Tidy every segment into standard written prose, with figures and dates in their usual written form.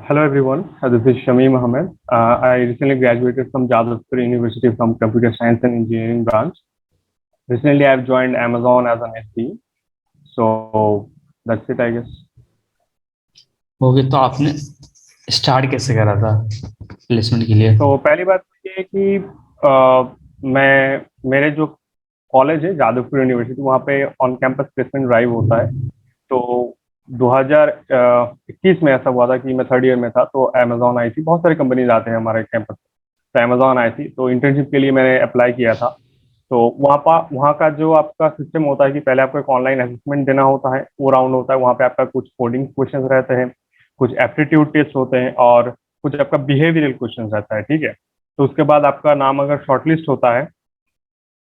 Hello everyone, this is Shamim Ahmed. I recently graduated from Jadavpur University from Computer Science and Engineering branch. Recently, I've joined Amazon as an SDE. So that's it, I guess. Okay, तो आपने start कैसे करा था placement के लिए? तो पहली बात ये है कि मैं मेरे जो कॉलेज है जादवपुर यूनिवर्सिटी वहाँ पे ऑन कैंपस प्लेसमेंट ड्राइव होता है। तो 2021 में ऐसा हुआ था कि मैं थर्ड ईयर में था तो अमेजोन आई थी। बहुत सारी कंपनीज आते हैं हमारे कैंपस। तो अमेजोन आई थी तो इंटर्नशिप के लिए मैंने अप्लाई किया था। तो वहाँ का जो आपका सिस्टम होता है कि पहले आपको एक ऑनलाइन असेसमेंट देना होता है, वो राउंड होता है। वहाँ पे आपका कुछ कोडिंग क्वेश्चंस रहते हैं, कुछ एप्टीट्यूड टेस्ट होते हैं और कुछ आपका बिहेवियरल क्वेश्चंस रहता है, ठीक है। तो उसके बाद आपका नाम अगर शॉर्टलिस्ट होता है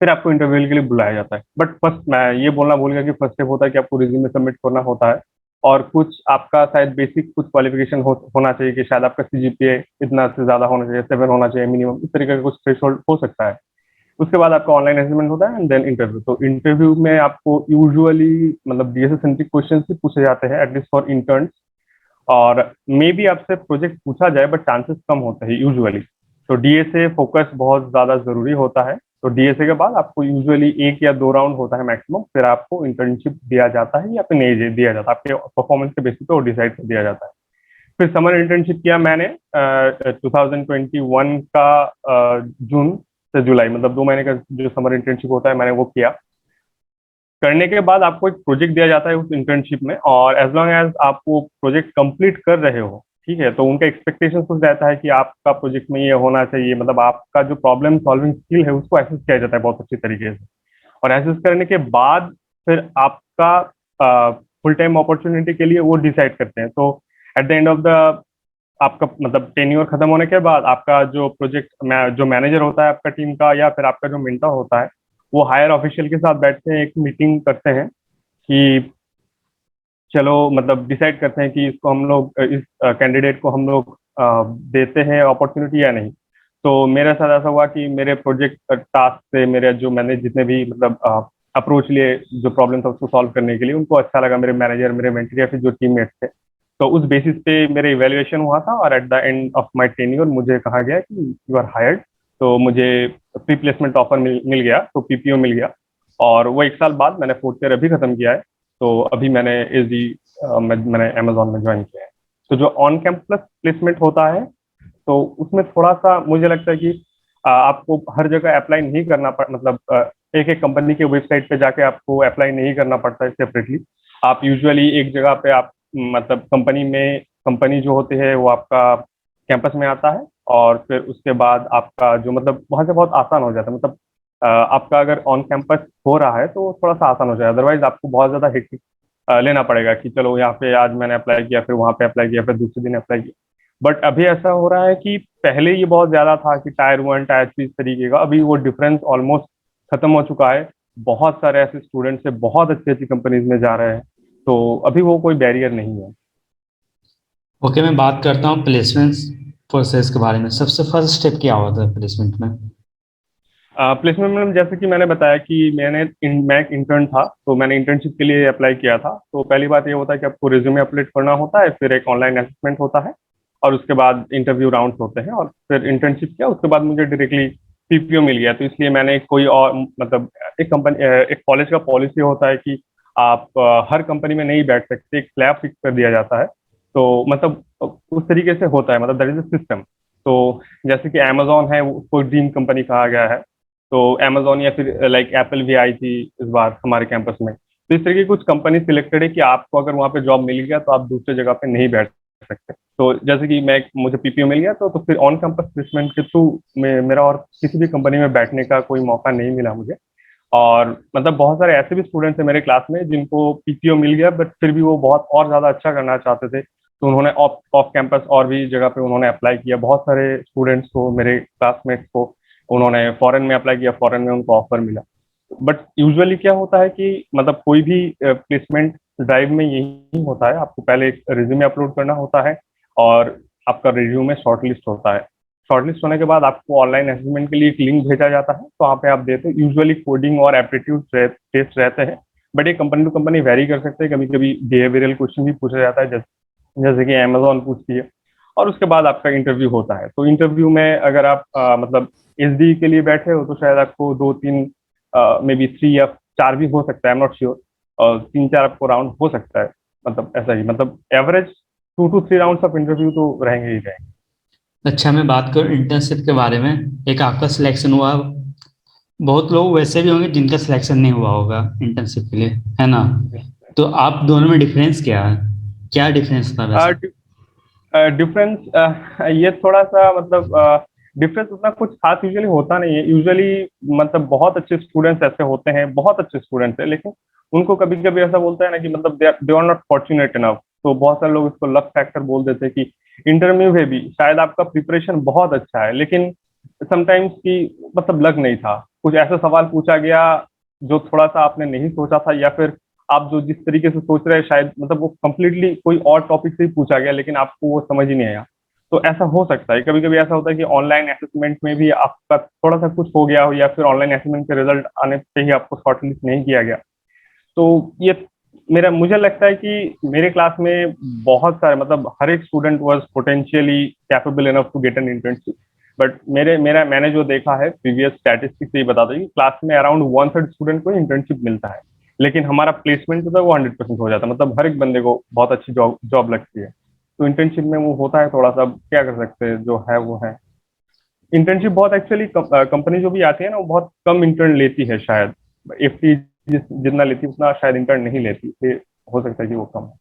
फिर आपको इंटरव्यू के लिए बुलाया जाता है। बट फर्स्ट मैं ये बोलना भूल गया कि फर्स्ट स्टेप होता है कि आपको रिज्यूमे सबमिट करना होता है और कुछ आपका शायद बेसिक कुछ क्वालिफिकेशन होना चाहिए कि शायद आपका सीजीपीए इतना से ज़्यादा होना चाहिए, 7 होना चाहिए मिनिमम, इस तरीके का कुछ थ्रेशोल्ड हो सकता है। उसके बाद आपका ऑनलाइन असेसमेंट होता है एंड देन इंटरव्यू। तो इंटरव्यू में आपको यूजुअली मतलब डीएसए सेंट्रिक क्वेश्चन ही पूछे जाते हैं एटलीस्ट फॉर इंटर्न्स। और मे बी आपसे प्रोजेक्ट पूछा जाए बट चांसेस कम होते हैं यूजुअली। तो डीएसए फोकस बहुत ज़्यादा ज़रूरी होता है। तो डीएसए के बाद आपको यूजुअली एक या दो राउंड होता है मैक्सिमम, फिर आपको इंटर्नशिप दिया जाता है या फिर नहीं दिया जाता, आपके परफॉर्मेंस के बेसिस पे वो डिसाइड कर दिया जाता है। फिर समर इंटर्नशिप किया मैंने 2021 का जून से जुलाई, मतलब 2 महीने का जो समर इंटर्नशिप होता है मैंने वो किया। करने के बाद आपको एक प्रोजेक्ट दिया जाता है उस इंटर्नशिप में, और एज लॉन्ग एज आप वो प्रोजेक्ट कंप्लीट कर रहे हो, ठीक है, तो उनका एक्सपेक्टेशन कुछ रहता है कि आपका प्रोजेक्ट में ये होना चाहिए, मतलब आपका जो प्रॉब्लम सॉल्विंग स्किल है उसको एसेस किया जाता है बहुत अच्छी तरीके से। और एसेस करने के बाद फिर आपका फुल टाइम अपॉर्चुनिटी के लिए वो डिसाइड करते हैं। तो at the end of the आपका मतलब टेन्योर खत्म होने के बाद आपका जो जो मैनेजर होता है आपका टीम का या फिर आपका जो मेंटर होता है, वो हायर ऑफिशियल के साथ बैठते हैं, एक मीटिंग करते हैं कि चलो मतलब डिसाइड करते हैं कि इसको हम लोग इस कैंडिडेट को हम लोग देते हैं अपॉर्चुनिटी या नहीं। तो मेरे साथ ऐसा हुआ कि मेरे प्रोजेक्ट टास्क से मेरे जो मैंने जितने भी मतलब अप्रोच लिए जो प्रॉब्लम था उसको सॉल्व करने के लिए, उनको अच्छा लगा, मेरे मैनेजर मेरे मेंटर या फिर जो टीममेट्स थे। तो उस बेसिस पे मेरे इवेल्युएशन हुआ था और at the end of my tenure मुझे कहा गया कि यू आर हायर्ड। तो मुझे प्री प्लेसमेंट ऑफर मिल गया, तो पीपीओ मिल गया। और वो 1 साल बाद मैंने फोर्थ ईयर अभी खत्म किया है। तो अभी मैंने एसडी मैंने अमेजोन में ज्वाइन किया है। तो जो ऑन कैंपस प्लेसमेंट होता है तो उसमें थोड़ा सा मुझे लगता है कि आपको हर जगह अप्लाई नहीं करना मतलब एक एक कंपनी के वेबसाइट पे जाके आपको अप्लाई नहीं करना पड़ता है सेपरेटली। आप यूजुअली एक जगह पे आप मतलब कंपनी जो होती है वो आपका कैंपस में आता है, और फिर उसके बाद आपका जो मतलब वहाँ से बहुत आसान हो जाता है। मतलब आपका अगर ऑन कैंपस हो रहा है तो थोड़ा सा आसान हो जाए, अदरवाइज आपको बहुत ज़्यादा हेक्टिक लेना पड़ेगा कि चलो यहाँ पे आज मैंने अप्लाई किया, फिर वहाँ पे अप्लाई किया, फिर दूसरे दिन अप्लाई किया। बट अभी ऐसा हो रहा है कि पहले ये बहुत ज़्यादा था कि टायर 1 टायर 3 इस तरीके का, अभी वो डिफरेंस ऑलमोस्ट खत्म हो चुका है। बहुत सारे ऐसे स्टूडेंट्स से बहुत अच्छी अच्छी कंपनीज में जा रहे हैं। तो अभी वो कोई बैरियर नहीं है। ओके, मैं बात करता हूँ प्लेसमेंट प्रोसेस के बारे में। सबसे फर्स्ट स्टेप क्या होता है प्लेसमेंट में? प्लेसमेंट में जैसे कि मैंने बताया कि मैं एक इंटर्न था, तो मैंने इंटर्नशिप के लिए अप्लाई किया था। तो पहली बात ये होता है कि आपको रिज्यूमे अपलोड करना होता है, फिर एक ऑनलाइन असेसमेंट होता है और उसके बाद इंटरव्यू राउंड होते हैं, और फिर इंटर्नशिप किया, उसके बाद मुझे डायरेक्टली पीपीओ मिल गया। तो इसलिए मैंने कोई और मतलब एक कॉलेज का पॉलिसी होता है कि आप हर कंपनी में नहीं बैठ सकते, एक स्लैब फिक्स कर दिया जाता है। तो मतलब उस तरीके से होता है, मतलब दैट इज अ सिस्टम। तो जैसे कि अमेजोन है, उसको ड्रीम कंपनी कहा गया है। तो अमेजोन या फिर लाइक एप्पल भी आई थी इस बार हमारे कैंपस में। तो इस तरह की कुछ कंपनी सिलेक्टेड है कि आपको अगर वहाँ पे जॉब मिल गया तो आप दूसरे जगह पे नहीं बैठ सकते। तो जैसे कि मुझे पीपीओ मिल गया तो फिर ऑन कैंपस प्लेसमेंट के थ्रू मेरा और किसी भी कंपनी में बैठने का कोई मौका नहीं मिला मुझे। और मतलब बहुत सारे ऐसे भी स्टूडेंट्स हैं मेरे क्लास में जिनको पीपीओ मिल गया बट फिर भी वो बहुत और ज़्यादा अच्छा करना चाहते थे, तो उन्होंने ऑफ ऑफ कैंपस और भी जगह पे उन्होंने अप्लाई किया। बहुत सारे स्टूडेंट्स को, मेरे क्लासमेट्स को, उन्होंने फॉरेन में अप्लाई किया, फॉरेन में उनको ऑफर मिला। बट यूजुअली क्या होता है कि मतलब कोई भी प्लेसमेंट ड्राइव में यही होता है, आपको पहले एक रिज्यूमे अपलोड करना होता है और आपका रिज्यूमे शॉर्टलिस्ट होता है। शॉर्टलिस्ट होने के बाद आपको ऑनलाइन असेसमेंट के लिए एक लिंक भेजा जाता है, तो वहाँ पे आप देते हो। यूजुअली कोडिंग और एप्टीट्यूड टेस्ट रहते हैं, बट ये कंपनी टू कंपनी वेरी कर सकते हैं। कभी कभी बिहेवियरल क्वेश्चन भी पूछा जाता है, जैसे जैसे कि अमेजोन पूछती है। और उसके बाद आपका इंटरव्यू होता है। तो इंटरव्यू में अगर आप मतलब एसडी के लिए बैठे हो तो शायद आपको 2-3 मे बी 3 या 4 भी हो सकता है, आई एम नॉट श्योर, और 3-4 आपको राउंड हो सकता है, मतलब ऐसा ही, मतलब average 2 to 3 rounds of interview तो रहेंगे ही रहेंगे। अच्छा, मैं बात करूँ इंटर्नशिप के बारे में। एक आपका सिलेक्शन हुआ, बहुत लोग वैसे भी होंगे जिनका सिलेक्शन नहीं हुआ होगा इंटर्नशिप के लिए, है ना? तो आप दोनों में डिफरेंस क्या है? क्या डिफरेंस था वैसे? डिफरेंस ये थोड़ा सा मतलब डिफरेंस उतना कुछ खास यूजुअली होता नहीं है। यूजुअली मतलब बहुत अच्छे स्टूडेंट्स ऐसे होते हैं, बहुत अच्छे स्टूडेंट्स हैं, लेकिन उनको कभी कभी ऐसा बोलता है ना कि मतलब they are not fortunate enough. तो बहुत सारे लोग इसको लक फैक्टर बोल देते हैं कि इंटरव्यू में भी शायद आपका प्रिपरेशन बहुत अच्छा है, लेकिन समटाइम्स की मतलब लग नहीं था, कुछ ऐसा सवाल पूछा गया जो थोड़ा सा आपने नहीं सोचा था, या फिर आप जो जिस तरीके से सोच रहे हैं शायद मतलब वो कम्प्लीटली कोई और टॉपिक से ही पूछा गया, लेकिन आपको वो समझ ही नहीं आया। तो ऐसा हो सकता है, कभी कभी ऐसा होता है कि ऑनलाइन असेसमेंट में भी आपका थोड़ा सा कुछ हो गया हो, या फिर ऑनलाइन असेसमेंट के रिजल्ट आने पे ही आपको शॉर्टलिस्ट नहीं किया गया। तो ये मेरा मुझे लगता है कि मेरे क्लास में बहुत सारे मतलब हर एक student was potentially capable enough to get an internship. But मैंने जो देखा है प्रीवियस स्टैटिस्टिक्स से ही बताता है कि क्लास में अराउंड 1/3 स्टूडेंट को इंटर्नशिप मिलता है, लेकिन हमारा प्लेसमेंट जो है वो 100% हो जाता है, मतलब हर एक बंदे को बहुत अच्छी जॉब जॉब लगती है। तो इंटर्नशिप में वो होता है थोड़ा सा, क्या कर सकते हैं, जो है वो है। इंटर्नशिप बहुत एक्चुअली कंपनी जो भी आती है ना वो बहुत कम इंटर्न लेती है शायद, एफटी जितना लेती है उतना शायद इंटर्न नहीं लेती, ये हो सकता है कि वो कम हो।